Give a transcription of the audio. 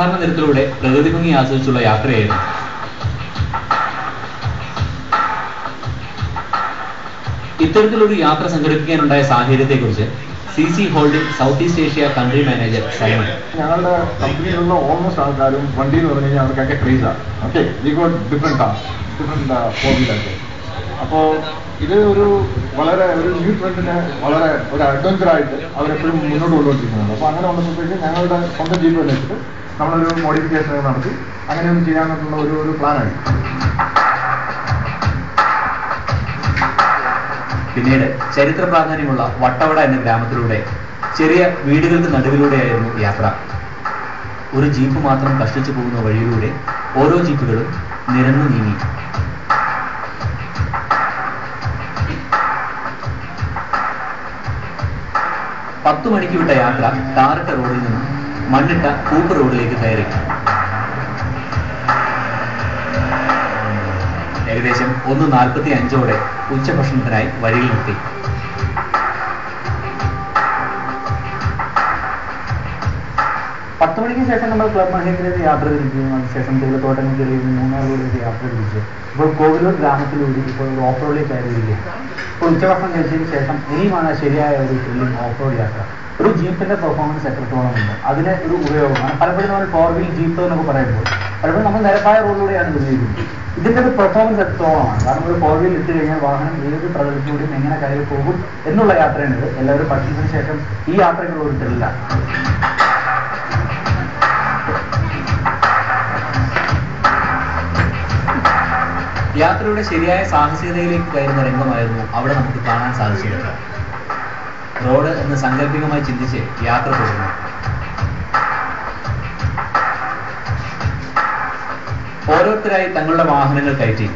സാധാരണ നിരത്തിലൂടെ പ്രകൃതി ഭംഗി ആസ്വദിച്ചുള്ള യാത്രയായിരുന്നു. ഇത്തരത്തിലൊരു യാത്ര സംഘടിപ്പിക്കാനുണ്ടായ സാഹചര്യത്തെക്കുറിച്ച് CC holding south east Asia country manager Simon. ഞങ്ങളുടെ കമ്പനിയിലുള്ള ഓൾമോസ്റ്റ് ആൾക്കാരും വണ്ടി എന്ന് പറഞ്ഞു കഴിഞ്ഞാൽ അവർക്കൊക്കെ ക്രേസാണ്. Okay, we got different cars, different four വീലൊക്കെ. അപ്പോൾ ഇത് വളരെ ഒരു ന്യൂ ട്രെൻഡിനെ വളരെ ഒരു അഡ്വഞ്ചറായിട്ട് അവരെപ്പോഴും മുന്നോട്ട് കൊണ്ടുപോയിരിക്കുന്നുണ്ട്. അപ്പോൾ അങ്ങനെ വന്നപ്പോഴത്തേക്ക് ഞങ്ങളുടെ സ്വന്തം ജീപ്പ് തന്നെ വെച്ചിട്ട് നമ്മളൊരു മോഡിഫിക്കേഷൻ നടത്തി അങ്ങനെ ഒന്ന് ചെയ്യാനുള്ള ഒരു പ്ലാനായി. പിന്നീട് ചരിത്ര പ്രാധാന്യമുള്ള വട്ടവട എന്ന ഗ്രാമത്തിലൂടെ ചെറിയ വീടുകൾക്ക് നടുവിലൂടെയായിരുന്നു യാത്ര. ഒരു ജീപ്പ് മാത്രം കഷ്ടിച്ചു പോകുന്ന വഴിയിലൂടെ ഓരോ ജീപ്പുകളും നിരന്നു നീങ്ങി. പത്തു മണിക്ക് വിട്ട യാത്ര ടാറിട്ട റോഡിൽ നിന്നും മണ്ണിട്ട കൂപ്പ് റോഡിലേക്ക് കയറി. ഏകദേശം 1:45 ഉച്ചഭക്ഷണത്തിനായി വഴിയിൽ നിർത്തി. പത്ത് മണിക്ക് ശേഷം നമ്മൾ ക്ലബ് മഹേന്ദ്രയിലേക്ക് യാത്ര തിരിക്കുകയും അതിനുശേഷം തേയിലത്തോട്ടങ്ങൾക്കിടയിൽ മൂന്നാറിലൂടെ യാത്ര തിരിച്ചു. ഇപ്പോൾ കോവിലൂർ ഗ്രാമത്തിലൂടെ ഇപ്പോൾ ഒരു ഓഫ് റോഡിലേക്ക് കയറി വരികയാണ്. ഇപ്പോൾ ഉച്ചഭക്ഷണം കഴിച്ചതിന് ശേഷം ഇനിയുമാണ് ശരിയായ ഒരു ത്രില്ലിംഗ് ഓഫ് റോഡ് യാത്ര. ഒരു ജീപ്പിന്റെ പെർഫോമൻസ് എത്രത്തോളം ഉണ്ട്, അതിന് ഒരു ഉപയോഗമാണ്. പലപ്പോഴും നമ്മൾ 4 വീൽ ജീപ്പ് എന്നൊക്കെ പറയുമ്പോൾ പലപ്പോഴും നമ്മൾ നിരപ്പായ റോഡിലൂടെയാണ് ഉപയോഗിക്കുന്നത്. ഇതിന്റെ ഒരു പെർഫോമൻസ് എത്രത്തോളമാണ്, കാരണം ഒരു 4 വീൽ ഇട്ട് കഴിഞ്ഞാൽ വാഹനം ഏത് പ്രതലത്തിലൂടെയും എങ്ങനെ കയറി പോകും എന്നുള്ള യാത്രയാണിത്. എല്ലാവരും പഠിച്ചതിന് ശേഷം ഈ യാത്രയ്ക്കുള്ള ഒരു ത്രില്ലാണ്. യാത്രയുടെ ശരിയായ സാഹസികതയിലേക്ക് കയറുന്ന രംഗമായിരുന്നു അവിടെ നമുക്ക് കാണാൻ സാധിച്ചത്. റോഡ് എന്ന് സാങ്കല്പികമായി ചിന്തിച്ച് യാത്ര തുടർന്നു. ഓരോരുത്തരായി തങ്ങളുടെ വാഹനങ്ങൾ കയറ്റി